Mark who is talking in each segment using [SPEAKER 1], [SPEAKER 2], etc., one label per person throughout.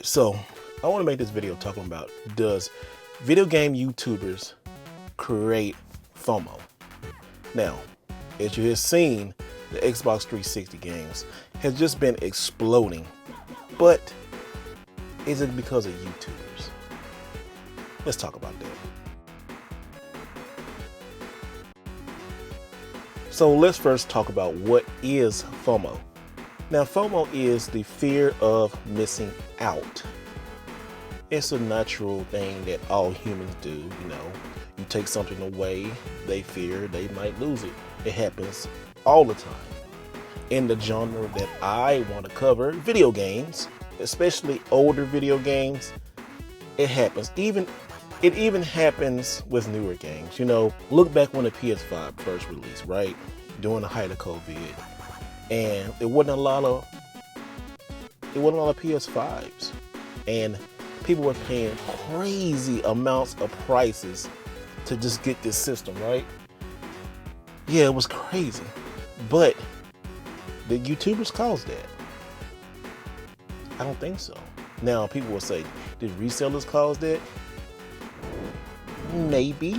[SPEAKER 1] So I want to make this video talking about, does video game YouTubers create FOMO? Now, as you have seen, the Xbox 360 games has just been exploding, but is it because of YouTubers? Let's talk about that. So let's first talk about what is FOMO. Now, FOMO is the fear of missing out. It's a natural thing that all humans do. You know, you take something away, they fear they might lose it. It happens all the time. In the genre that I want to cover, video games, especially older video games, it happens. It even happens with newer games. You know, look back when the PS5 first released, right? During the height of COVID. And it wasn't a lot of PS5s. And people were paying crazy amounts of prices to just get this system, right? Yeah, it was crazy. But did YouTubers cause that? I don't think so. Now, people will say, did resellers cause that? Maybe.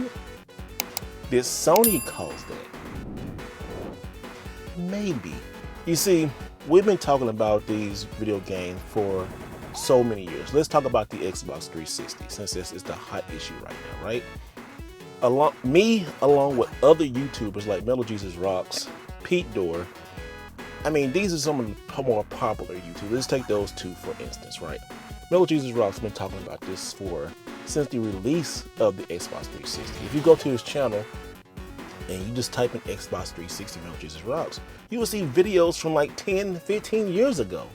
[SPEAKER 1] Did Sony cause that? Maybe. You see, we've been talking about these video games for so many years. Let's talk about the Xbox 360, since this is the hot issue right now, right? Along with other YouTubers like Metal Jesus Rocks, Pete Dorr. I mean, these are some of the more popular YouTubers. Let's take those two for instance, right? Metal Jesus Rocks has been talking about this since the release of the Xbox 360. If you go to his channel and you just type in Xbox 360 Metal Jesus Rocks, you will see videos from like 10, 15 years ago.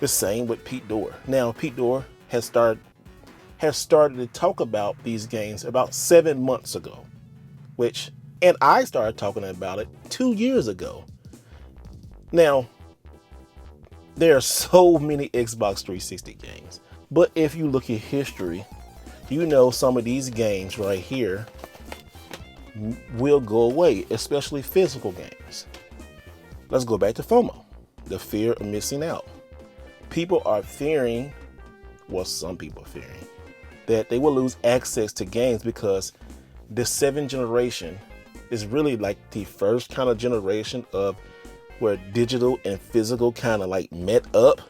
[SPEAKER 1] The same with Pete Dorr. Now, Pete Dorr has started to talk about these games about 7 months ago, and I started talking about it 2 years ago. Now, there are so many Xbox 360 games, but if you look at history, you know some of these games right here will go away, especially physical games. Let's go back to FOMO, the fear of missing out. People are fearing, well, some people are fearing, that they will lose access to games because the 7th generation is really like the first kind of generation of where digital and physical kind of like met up.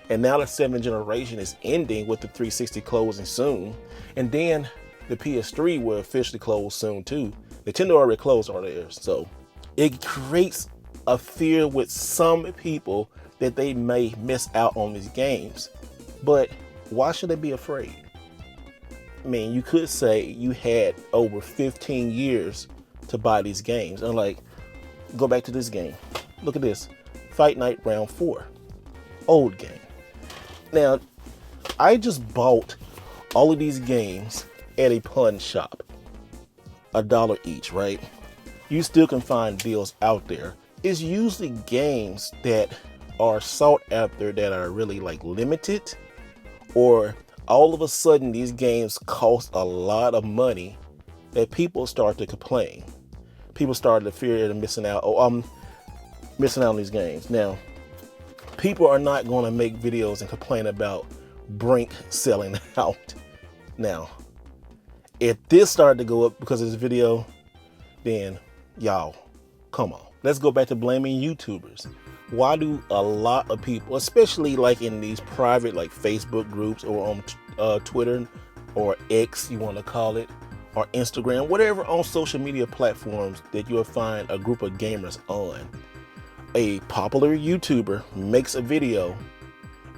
[SPEAKER 1] And now the 7th generation is ending with the 360 closing soon. And then the PS3 will officially close soon too. Nintendo already closed all theirs. So it creates a fear with some people that they may miss out on these games. But why should they be afraid? I mean, you could say you had over 15 years to buy these games. And like, go back to this game. Look at this. Fight Night Round 4. Old game. Now, I just bought all of these games at a pawn shop. $1 each, right? You still can find deals out there. It's usually games that are sought after that are really like limited, or all of a sudden these games cost a lot of money that people start to complain. People started to fear they're missing out. Oh, I'm missing out on these games. Now, people are not going to make videos and complain about Brink selling out. Now, if this started to go up because of this video, then y'all, come on. Let's go back to blaming YouTubers. Why do a lot of people, especially like in these private like Facebook groups or on Twitter or X, you want to call it, or Instagram, whatever on social media platforms that you'll find a group of gamers on, a popular YouTuber makes a video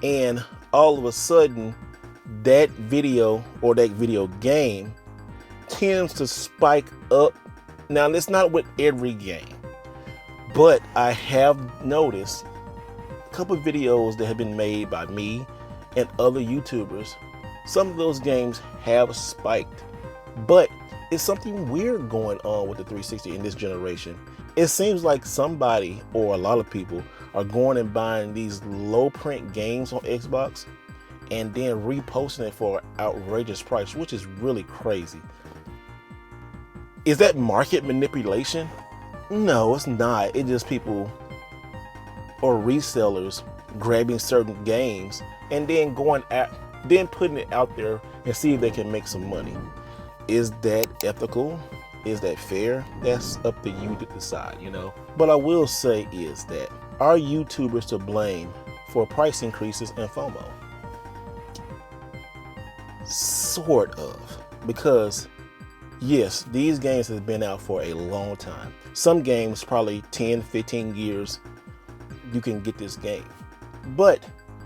[SPEAKER 1] and all of a sudden that video or that video game tends to spike up. Now, that's not with every game, but I have noticed a couple of videos that have been made by me and other YouTubers. Some of those games have spiked, but it's something weird going on with the 360 in this generation. It seems like somebody or a lot of people are going and buying these low print games on Xbox and then reposting it for an outrageous price, which is really crazy. Is that market manipulation? No, it's not. It's just people or resellers grabbing certain games and then then putting it out there and see if they can make some money. Is that ethical? Is that fair? That's up to you to decide, you know. But I will say is that, are YouTubers to blame for price increases and FOMO? Sort of, because yes, these games have been out for a long time. Some games, probably 10, 15 years, you can get this game. But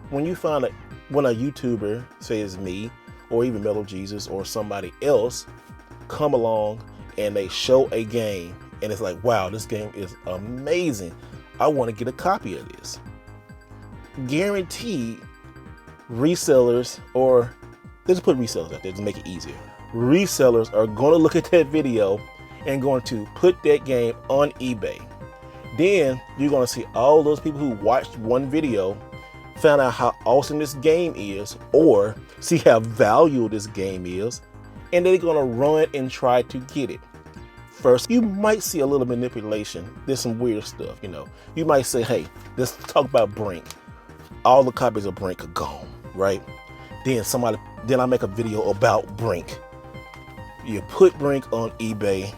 [SPEAKER 1] when you find it, when a YouTuber, say it's me, or even Mellow Jesus or somebody else, come along and they show a game and it's like, wow, this game is amazing, I want to get a copy of this. Guaranteed resellers, or let's put resellers out there to make it easier. Resellers are going to look at that video and going to put that game on eBay. Then you're going to see all those people who watched one video, found out how awesome this game is, or see how valuable this game is, and they're going to run and try to get it. First, you might see a little manipulation. There's some weird stuff, you know. You might say, hey, let's talk about Brink. All the copies of Brink are gone, right? Then I make a video about Brink. You put Brink on eBay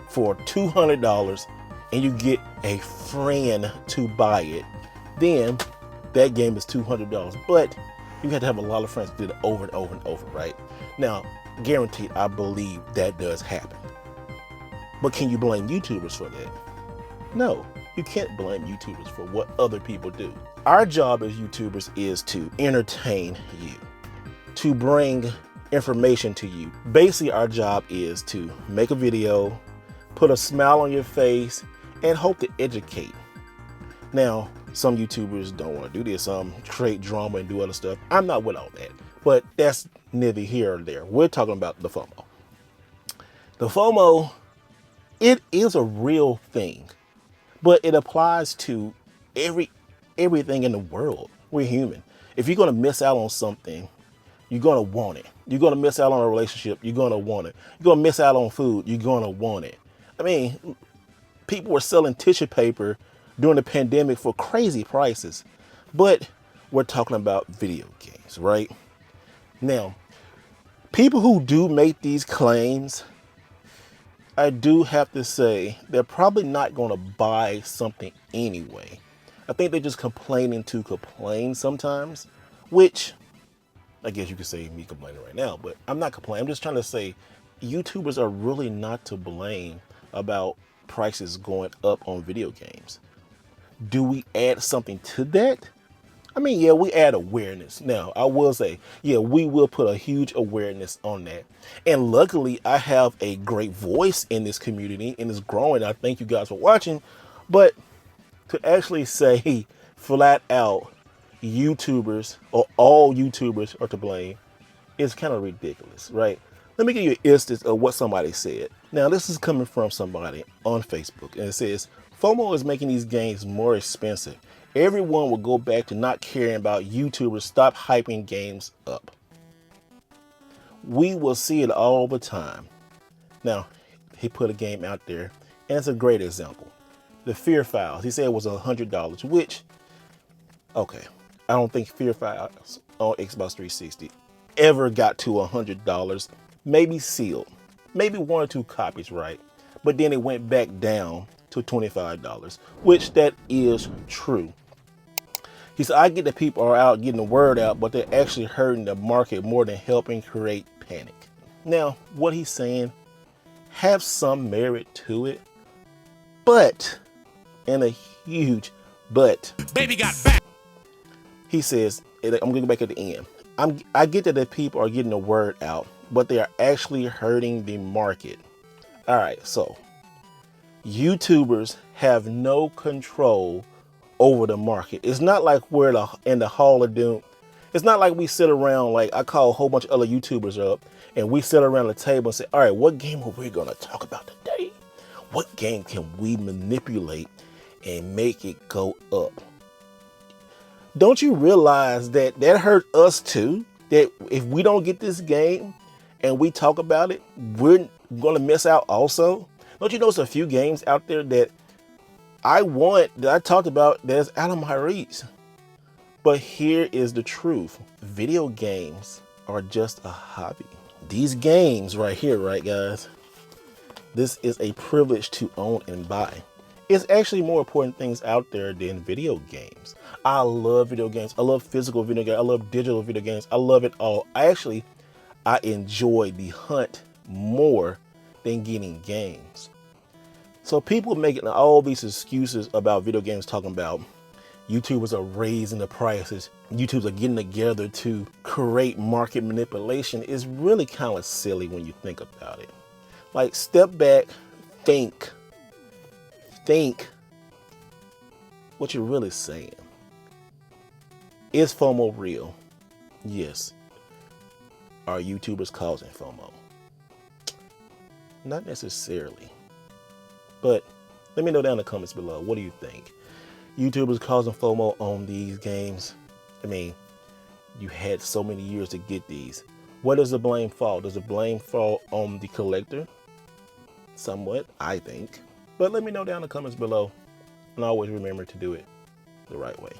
[SPEAKER 1] for $200 and you get a friend to buy it. Then that game is $200, but you have to have a lot of friends to do it over and over and over, right? Now, guaranteed, I believe that does happen. But can you blame YouTubers for that? No, you can't blame YouTubers for what other people do. Our job as YouTubers is to entertain you, to bring information to you. Basically, our job is to make a video, put a smile on your face, and hope to educate. Now, some YouTubers don't want to do this, some create drama and do other stuff. I'm not with all that, but that's neither here or there. We're talking about the FOMO. The FOMO, it is a real thing, but it applies to everything in the world. We're human. If you're going to miss out on something, you're going to want it. You're going to miss out on a relationship, you're going to want it. You're going to miss out on food, you're going to want it. I mean, people were selling tissue paper during the pandemic for crazy prices, but we're talking about video games, right? Now, people who do make these claims, I do have to say, they're probably not going to buy something anyway. I think they're just complaining to complain sometimes, which I guess you could say me complaining right now, but I'm not complaining. I'm just trying to say YouTubers are really not to blame about prices going up on video games. Do we add something to that? I mean, yeah, we add awareness. Now, I will say, yeah, we will put a huge awareness on that. And luckily, I have a great voice in this community and it's growing. I thank you guys for watching. But to actually say flat out, YouTubers or all YouTubers are to blame is kind of ridiculous, right? Let me give you an instance of what somebody said. Now, this is coming from somebody on Facebook, and it says, FOMO is making these games more expensive. Everyone will go back to not caring about YouTubers. Stop hyping games up. We will see it all the time. Now, he put a game out there, and it's a great example. The Fear Files. He said it was $100, which, okay, I don't think Fear Files on Xbox 360 ever got to $100. Maybe sealed, maybe 1 or 2 copies, right? But then it went back down to $25, which that is true. He said, I get that people are out getting the word out, but they're actually hurting the market more than helping create panic. Now, what he's saying have some merit to it, but, and a huge but. Baby got back. He says, I'm going to go back at the end. I get that the people are getting the word out, but they are actually hurting the market. All right, so YouTubers have no control over the market. It's not like we're in the Hall of Doom. It's not like we sit around, like I call a whole bunch of other YouTubers up and we sit around the table and say, all right, what game are we going to talk about today? What game can we manipulate and make it go up? Don't you realize that hurt us too? That if we don't get this game and we talk about it, we're going to miss out also. Don't you know there's a few games out there that I want, that I talked about, that's out of my reach? But here is the truth. Video games are just a hobby. These games right here, right guys? This is a privilege to own and buy. It's actually more important things out there than video games. I love video games. I love physical video games. I love digital video games. I love it all. I enjoy the hunt more than getting games. So people making all these excuses about video games, talking about YouTubers are raising the prices, YouTubers are getting together to create market manipulation, is really kind of silly when you think about it. Like, step back, think what you're really saying. Is FOMO real? Yes. Are YouTubers causing FOMO? Not necessarily. But let me know down in the comments below. What do you think? YouTubers causing FOMO on these games? I mean, you had so many years to get these. Where does the blame fall? Does the blame fall on the collector? Somewhat, I think. But let me know down in the comments below. And always remember to do it the right way.